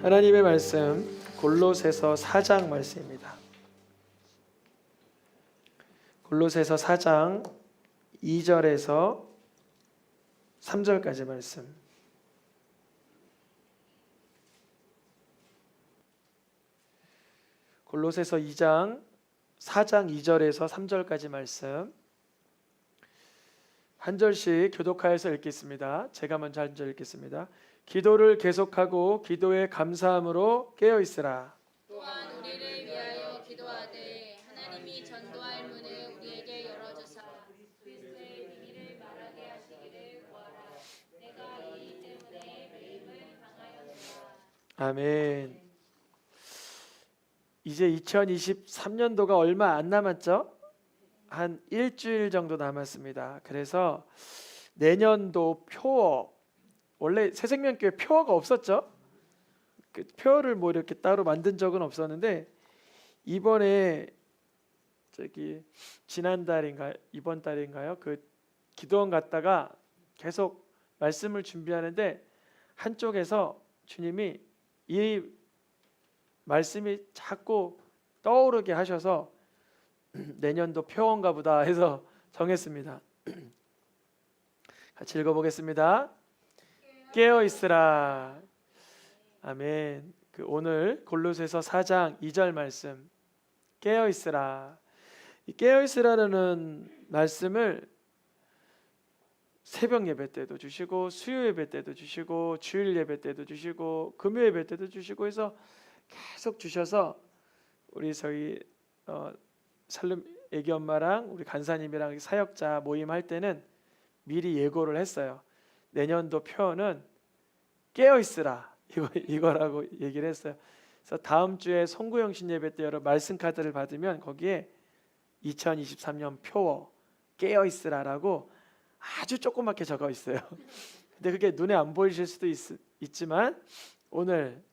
하나님의 말씀 골로새서 4장 말씀입니다. 골로새서 4장 2절에서 3절까지 말씀. 골로새서 4장 2절에서 3절까지 말씀. 한 절씩 교독하여서 읽겠습니다. 제가 먼저 한 절 읽겠습니다. 기도를 계속하고 기도에 감사함으로 깨어 있으라. 또한 우리를 위하여 기도하되 하나님이 전도할 문을 우리에게 열어주사 그리스도의 비밀을 말하게 하시기를 구하라. 내가 이 때문에 매임을 당하였노라. 아멘. 이제 2023년도가 얼마 안 남았죠? 한 일주일 정도 남았습니다. 그래서 내년도 표어, 원래 새생명교회 표어가 없었죠? 그 표어를 뭐 이렇게 따로 만든 적은 없었는데 이번에 지난달인가요? 이번 달인가요? 그 기도원 갔다가 계속 말씀을 준비하는데 한쪽에서 주님이 이 말씀이 자꾸 떠오르게 하셔서 내년도 표어인가 보다 해서 정했습니다. 같이 읽어보겠습니다. 깨어 있으라. 아멘. 오늘 골로새서 4장 2절 말씀. 깨어 있으라. 이 깨어 있으라는 말씀을 새벽 예배 때도 주시고 수요 예배 때도 주시고 주일 예배 때도 주시고 금요 예배 때도 주시고 해서 계속 주셔서 우리 저희 살름 애기 엄마랑 우리 간사님이랑 사역자 모임 할 때는 미리 예고를 했어요. 내년도 표어는 깨어 있으라 이거라고 얘기를 했어요. 그래서 다음 주에 송구영신 예배 때 여러 말씀 카드를 받으면 거기에 2023년 표어 깨어 있으라라고 아주 조그맣게 적어 있어요. 근데 그게 눈에 안 보이실 수도 있지만 오늘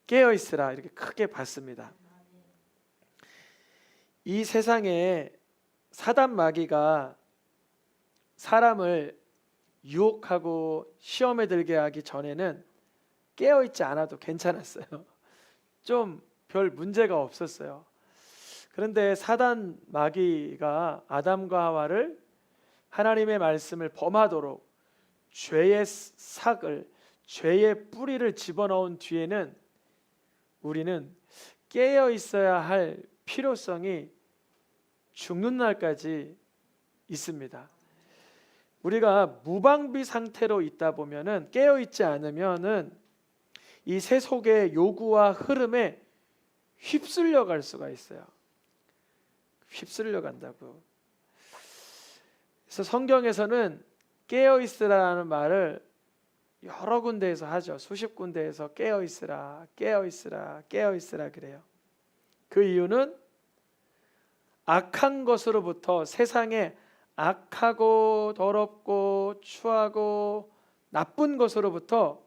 깨어 있으라 이렇게 크게 봤습니다. 이 세상에 사단 마귀가 사람을 유혹하고 시험에 들게 하기 전에는 깨어있지 않아도 괜찮았어요. 좀 별 문제가 없었어요. 그런데 사단 마귀가 아담과 하와를 하나님의 말씀을 범하도록 죄의 삭을, 죄의 뿌리를 집어넣은 뒤에는 우리는 깨어 있어야 할 필요성이 죽는 날까지 있습니다. 우리가 무방비 상태로 있다 보면은 깨어 있지 않으면은 이 세속의 요구와 흐름에 휩쓸려 갈 수가 있어요. 휩쓸려 간다고. 그래서 성경에서는 깨어 있으라는 말을 여러 군데에서 하죠. 수십 군데에서 깨어 있으라, 깨어 있으라, 깨어 있으라 그래요. 그 이유는 악한 것으로부터 세상의 악하고 더럽고 추하고 나쁜 것으로부터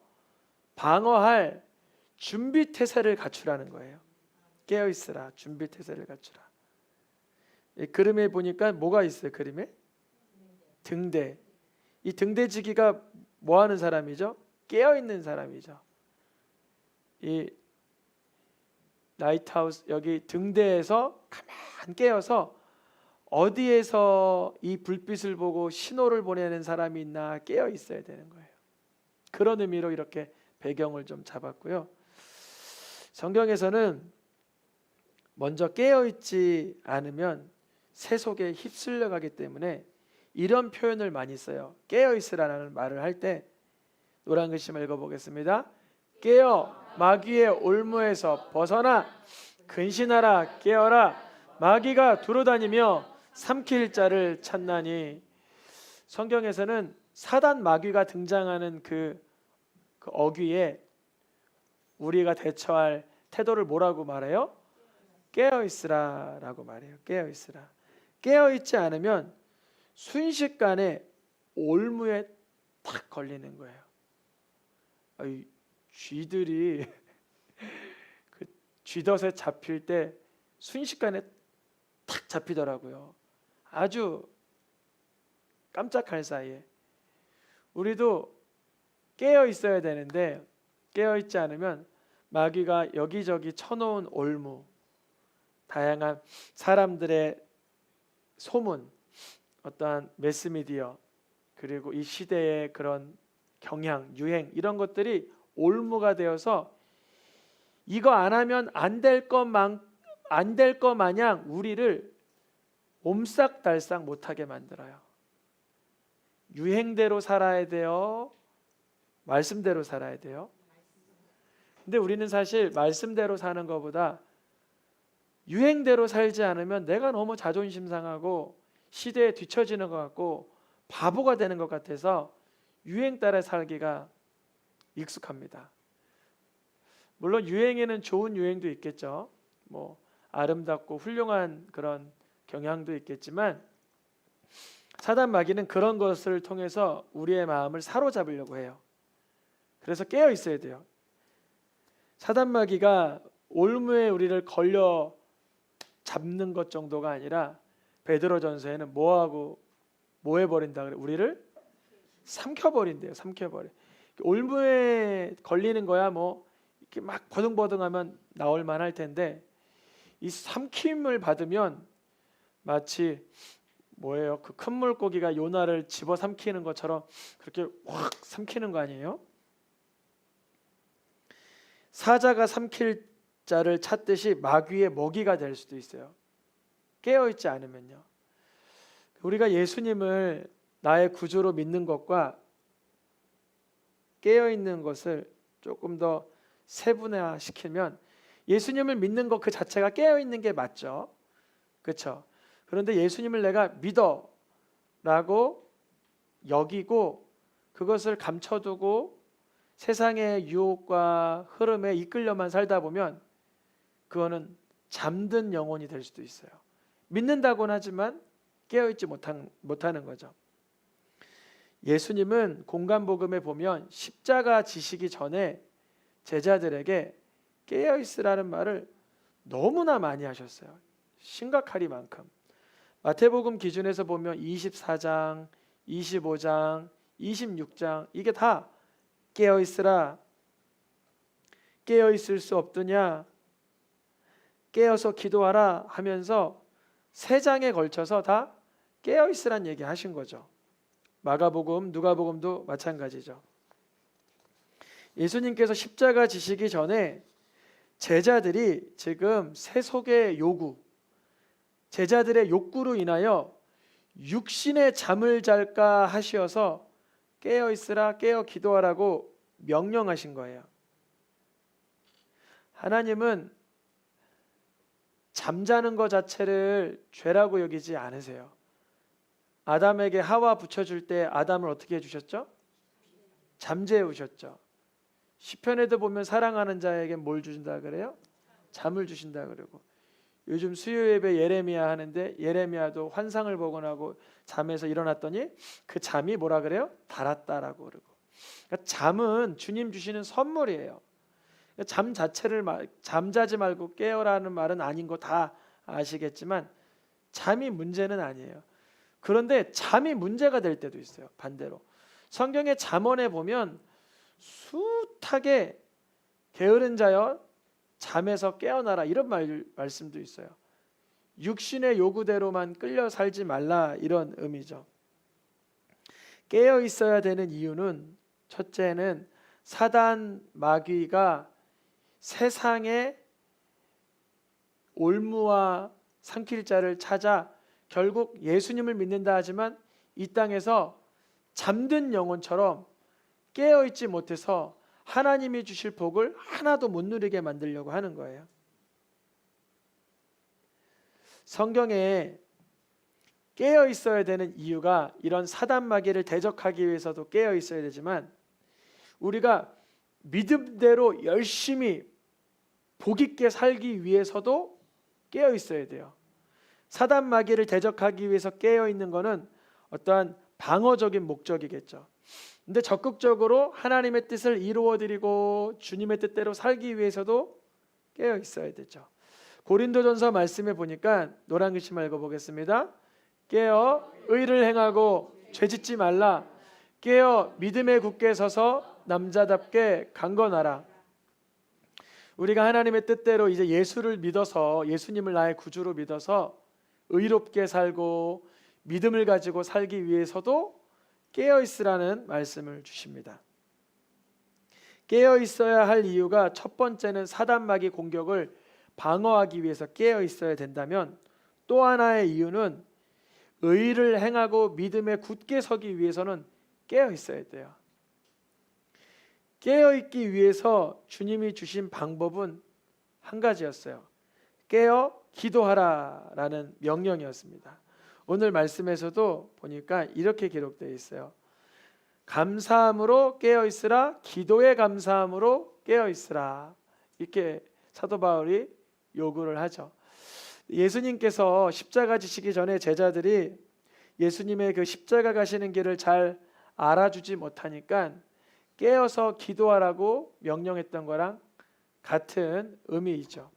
방어할 준비태세를 갖추라는 거예요. 깨어있으라, 준비태세를 갖추라. 이 그림에 보니까 뭐가 있어요? 그림에? 등대. 이 등대지기가 뭐 하는 사람이죠? 깨어있는 사람이죠. 이 라이트하우스 여기 등대에서 가만 깨어서 어디에서 이 불빛을 보고 신호를 보내는 사람이 있나 깨어 있어야 되는 거예요. 그런 의미로 이렇게 배경을 좀 잡았고요. 성경에서는 먼저 깨어 있지 않으면 세속에 휩쓸려 가기 때문에 이런 표현을 많이 써요. 깨어 있으라는 말을 할 때 노란 글씨만 읽어보겠습니다. 깨어 마귀의 올무에서 벗어나 근신하라 깨어라 마귀가 두루다니며 삼킬 자를 찾나니. 성경에서는 사단 마귀가 등장하는 그 어귀에 우리가 대처할 태도를 뭐라고 말해요? 깨어 있으라 라고 말해요. 깨어 있으라. 깨어 있지 않으면 순식간에 올무에 탁 걸리는 거예요. 쥐들이 그 쥐덫에 잡힐 때 순식간에 탁 잡히더라고요. 아주 깜짝할 사이에. 우리도 깨어 있어야 되는데 깨어 있지 않으면 마귀가 여기저기 쳐놓은 올무, 다양한 사람들의 소문, 어떠한 매스미디어, 그리고 이 시대의 그런 경향, 유행 이런 것들이 올무가 되어서 이거 안 하면 안 될 것 마냥 우리를 옴싹달싹 못하게 만들어요. 유행대로 살아야 돼요? 말씀대로 살아야 돼요? 근데 우리는 사실 말씀대로 사는 것보다 유행대로 살지 않으면 내가 너무 자존심 상하고 시대에 뒤처지는 것 같고 바보가 되는 것 같아서 유행 따라 살기가 익숙합니다. 물론 유행에는 좋은 유행도 있겠죠. 뭐 아름답고 훌륭한 그런 경향도 있겠지만 사단 마귀는 그런 것을 통해서 우리의 마음을 사로잡으려고 해요. 그래서 깨어 있어야 돼요. 사단 마귀가 올무에 우리를 걸려 잡는 것 정도가 아니라 베드로전서에는 뭐 해버린다 그래? 우리를 삼켜버린대요. 삼켜버려. 올무에 걸리는 거야 뭐 이렇게 막 버둥버둥하면 나올 만할 텐데 이 삼킴을 받으면 마치 뭐예요? 그 큰 물고기가 요나를 집어 삼키는 것처럼 그렇게 확 삼키는 거 아니에요? 사자가 삼킬 자를 찾듯이 마귀의 먹이가 될 수도 있어요. 깨어있지 않으면요. 우리가 예수님을 나의 구주로 믿는 것과 깨어있는 것을 조금 더 세분화시키면 예수님을 믿는 것 그 자체가 깨어있는 게 맞죠. 그렇죠? 그런데 예수님을 내가 믿어 라고 여기고 그것을 감춰두고 세상의 유혹과 흐름에 이끌려만 살다 보면 그거는 잠든 영혼이 될 수도 있어요. 믿는다고는 하지만 깨어있지 못하는 거죠. 예수님은 공간복음에 보면 십자가 지시기 전에 제자들에게 깨어있으라는 말을 너무나 많이 하셨어요. 심각하리만큼. 마태복음 기준에서 보면 24장, 25장, 26장 이게 다 깨어있으라, 깨어있을 수 없더냐, 깨어서 기도하라 하면서 3장에 걸쳐서 다 깨어있으란 얘기 하신 거죠. 마가복음, 누가복음도 마찬가지죠. 예수님께서 십자가 지시기 전에 제자들이 지금 세속의 요구, 제자들의 욕구로 인하여 육신의 잠을 잘까 하시어서 깨어 있으라, 깨어 기도하라고 명령하신 거예요. 하나님은 잠자는 것 자체를 죄라고 여기지 않으세요. 아담에게 하와 붙여줄 때 아담을 어떻게 해주셨죠? 잠재우셨죠. 시편에도 보면 사랑하는 자에게 뭘 주신다 그래요? 잠을 주신다 그러고, 요즘 수요 예배 예레미야 하는데 예레미야도 환상을 보곤 하고 잠에서 일어났더니 그 잠이 뭐라 그래요? 달았다라고 그러고. 그러니까 잠은 주님 주시는 선물이에요. 잠 자체를 잠자지 말고 깨어라는 말은 아닌 거 다 아시겠지만 잠이 문제는 아니에요. 그런데 잠이 문제가 될 때도 있어요. 반대로 성경의 잠언에 보면 숱하게 게으른 자여 잠에서 깨어나라 이런 말씀도 있어요. 육신의 요구대로만 끌려 살지 말라 이런 의미죠. 깨어 있어야 되는 이유는 첫째는 사단 마귀가 세상의 올무와 삼킬 자를 찾아 결국 예수님을 믿는다 하지만 이 땅에서 잠든 영혼처럼 깨어 있지 못해서 하나님이 주실 복을 하나도 못 누리게 만들려고 하는 거예요. 성경에 깨어 있어야 되는 이유가 이런 사단 마귀를 대적하기 위해서도 깨어 있어야 되지만 우리가 믿음대로 열심히 복 있게 살기 위해서도 깨어 있어야 돼요. 사단 마귀를 대적하기 위해서 깨어 있는 것은 어떠한 방어적인 목적이겠죠. 근데 적극적으로 하나님의 뜻을 이루어드리고 주님의 뜻대로 살기 위해서도 깨어 있어야 되죠. 고린도전서 말씀에 보니까 노란 글씨만 읽어보겠습니다. 깨어 의를 행하고 죄짓지 말라. 깨어 믿음에 굳게 서서 남자답게 강건하라. 우리가 하나님의 뜻대로 이제 예수를 믿어서 예수님을 나의 구주로 믿어서 의롭게 살고 믿음을 가지고 살기 위해서도 깨어 있으라는 말씀을 주십니다. 깨어 있어야 할 이유가 첫 번째는 사단마귀 공격을 방어하기 위해서 깨어 있어야 된다면, 또 하나의 이유는 의를 행하고 믿음에 굳게 서기 위해서는 깨어 있어야 돼요. 깨어 있기 위해서 주님이 주신 방법은 한 가지였어요. 깨어 기도하라라는 명령이었습니다. 오늘 말씀에서도 보니까 이렇게 기록되어 있어요. 감사함으로 깨어 있으라, 기도의 감사함으로 깨어 있으라. 이렇게 사도 바울이 요구를 하죠. 예수님께서 십자가 지시기 전에 제자들이 예수님의 그 십자가 가시는 길을 잘 알아주지 못하니까 깨어서 기도하라고 명령했던 거랑 같은 의미이죠.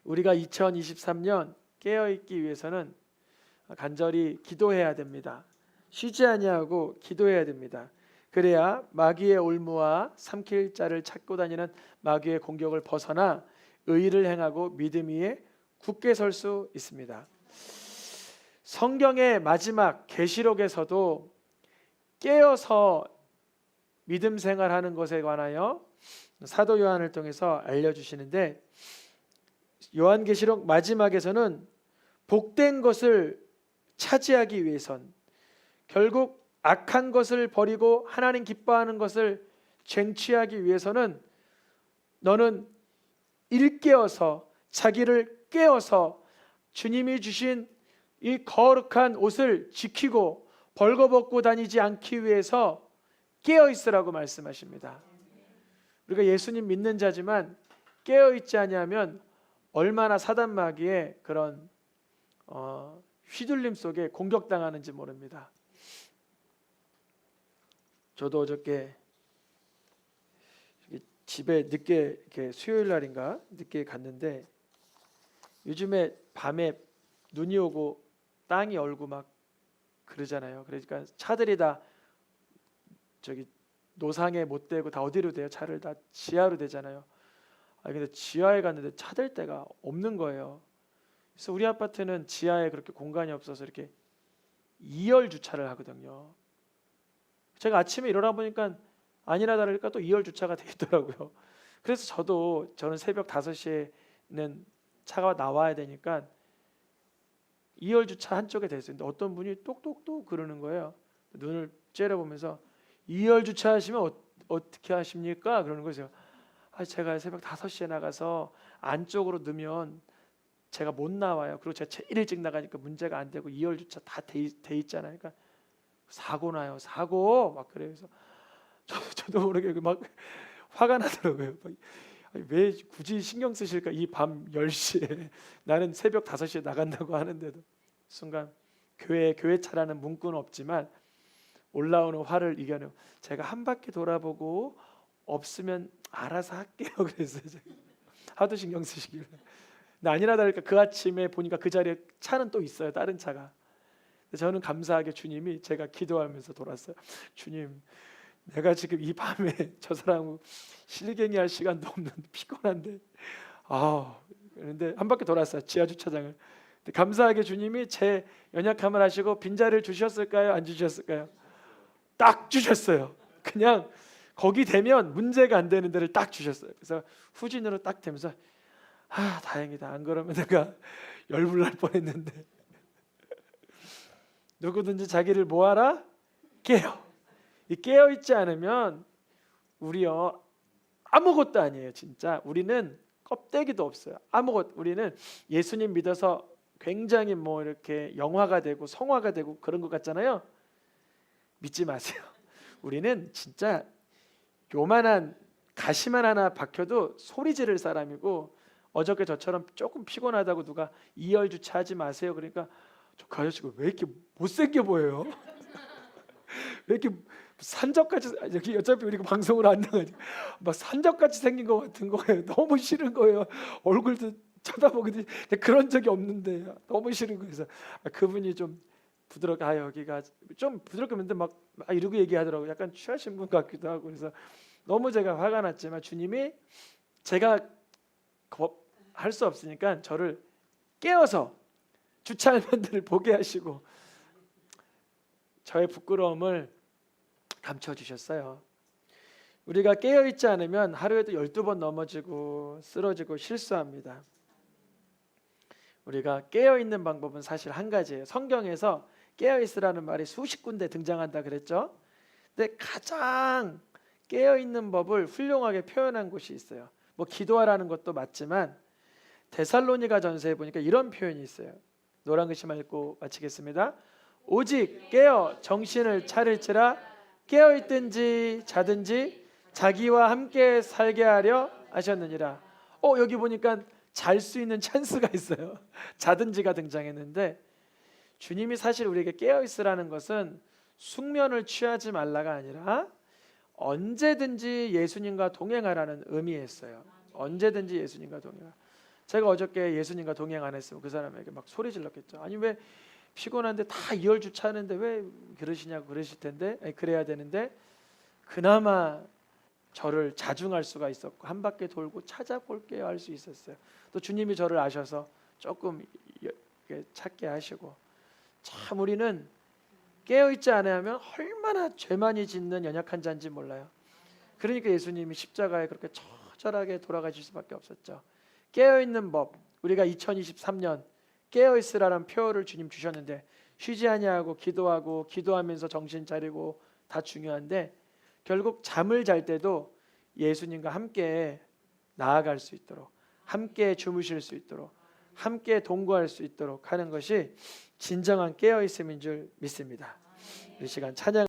우리가 2023년 깨어 있기 위해서는 간절히 기도해야 됩니다. 쉬지 아니하고 기도해야 됩니다. 그래야 마귀의 올무와 삼킬 자를 찾고 다니는 마귀의 공격을 벗어나 의를 행하고 믿음 위에 굳게 설 수 있습니다. 성경의 마지막 계시록에서도 깨어서 믿음 생활하는 것에 관하여 사도 요한을 통해서 알려주시는데, 요한계시록 마지막에서는 복된 것을 차지하기 위해선, 결국 악한 것을 버리고 하나님 기뻐하는 것을 쟁취하기 위해서는 너는 일깨어서 자기를 깨어서 주님이 주신 이 거룩한 옷을 지키고 벌거벗고 다니지 않기 위해서 깨어 있으라고 말씀하십니다. 우리가 예수님 믿는 자지만 깨어 있지 아니하면 얼마나 사단 마귀의 그런 휘둘림 속에 공격당하는지 모릅니다. 저도 어저께 집에 늦게 이렇게 수요일 날인가 늦게 갔는데, 요즘에 밤에 눈이 오고 땅이 얼고 막 그러잖아요. 그러니까 차들이 다 저기 노상에 못 대고 다 어디로 대요? 차를 다 지하로 대잖아요. 근데 지하에 갔는데 차 댈 데가 없는 거예요. 그래서 우리 아파트는 지하에 그렇게 공간이 없어서 이렇게 2열 주차를 하거든요. 제가 아침에 일어나 보니까 아니나 다를까 또 2열 주차가 돼 있더라고요. 그래서 저는 새벽 5시에는 차가 나와야 되니까 2열 주차 한쪽에 돼 있어요. 근데 어떤 분이 똑똑똑 그러는 거예요. 눈을 째려보면서 2열 주차하시면 어떻게 하십니까? 그러는 거죠. 제가 새벽 5시에 나가서 안쪽으로 넣으면 제가 못 나와요. 그리고 제가 제일 일찍 나가니까 문제가 안 되고 2열 주차 다 돼 있잖아요. 그러니까 사고 나요. 사고 막 그래요. 그래서 저도 모르게 막 화가 나더라고요. 왜 굳이 신경 쓰실까? 이 밤 10시에 나는 새벽 5시에 나간다고 하는데도. 순간 교회 차라는 문구는 없지만 올라오는 화를 이겨내고, 제가 한 바퀴 돌아보고 없으면 알아서 할게요. 그래서 하도 신경 쓰시길래. 근데 아니나 다를까 그 아침에 보니까 그 자리에 차는 또 있어요. 다른 차가. 저는 감사하게 주님이, 제가 기도하면서 돌았어요. 주님, 내가 지금 이 밤에 저 사람 실갱이 할 시간도 없는데 피곤한데 그런데 한 바퀴 돌았어요. 지하 주차장을. 감사하게 주님이 제 연약함을 아시고 빈자리를 주셨을까요? 안 주셨을까요? 딱 주셨어요. 그냥 거기 되면 문제가 안 되는 데를 딱 주셨어요. 그래서 후진으로 딱 되면서 다행이다. 안 그러면 내가 열불 날 뻔했는데. 누구든지 자기를 뭐하라? 깨어 있지 않으면 우리요 아무것도 아니에요. 진짜 우리는 껍데기도 없어요. 우리는 예수님 믿어서 굉장히 뭐 이렇게 영화가 되고 성화가 되고 그런 것 같잖아요. 믿지 마세요. 우리는 진짜 요만한 가시만 하나 박혀도 소리 지를 사람이고, 어저께 저처럼 조금 피곤하다고 누가 2열 주차하지 마세요. 그러니까 그 아저씨가 왜 이렇게 못생겨 보여요? 왜 이렇게 산적같이, 여기 어차피 우리가 방송을 안 나가니까 막 산적같이 생긴 것 같은 거예요. 너무 싫은 거예요. 얼굴도 쳐다보기도 그런 적이 없는데 너무 싫은 거예요. 그래서 그분이 좀 부드럽게 여기가 좀 부드럽게 했는데 막 이러고 얘기하더라고요. 약간 취하신 분 같기도 하고. 그래서 너무 제가 화가 났지만 주님이 제가 할 수 없으니까 저를 깨워서 주차할머니들을 보게 하시고 저의 부끄러움을 감춰주셨어요. 우리가 깨어있지 않으면 하루에도 12번 넘어지고 쓰러지고 실수합니다. 우리가 깨어있는 방법은 사실 한 가지예요. 성경에서 깨어있으라는 말이 수십 군데 등장한다 그랬죠. 근데 가장 깨어있는 법을 훌륭하게 표현한 곳이 있어요. 뭐 기도하라는 것도 맞지만 데살로니가 전서에 보니까 이런 표현이 있어요. 노란 글씨만 읽고 마치겠습니다. 오직 깨어 정신을 차릴지라 깨어있든지 자든지 자기와 함께 살게 하려 하셨느니라. 여기 보니까 잘 수 있는 찬스가 있어요. 자든지가 등장했는데 주님이 사실 우리에게 깨어있으라는 것은 숙면을 취하지 말라가 아니라 언제든지 예수님과 동행하라는 의미였어요. 언제든지 예수님과 동행. 제가 어저께 예수님과 동행 안 했으면 그 사람에게 막 소리 질렀겠죠. 아니 왜 피곤한데 다 2월 주차하는데 왜 그러시냐고 그러실 텐데 그래야 되는데 그나마 저를 자중할 수가 있었고 한 바퀴 돌고 찾아볼게요 할 수 있었어요. 또 주님이 저를 아셔서 조금 찾게 하시고 참 우리는 깨어있지 않으면 얼마나 죄 많이 짓는 연약한 자인지 몰라요. 그러니까 예수님이 십자가에 그렇게 처절하게 돌아가실 수밖에 없었죠. 깨어있는 법, 우리가 2023년 깨어있으라는 표어를 주님 주셨는데 쉬지 아니하고 기도하고 기도하면서 정신 차리고 다 중요한데 결국 잠을 잘 때도 예수님과 함께 나아갈 수 있도록 함께 주무실 수 있도록 함께 동거할 수 있도록 하는 것이 진정한 깨어있음인 줄 믿습니다. 이 시간 찬양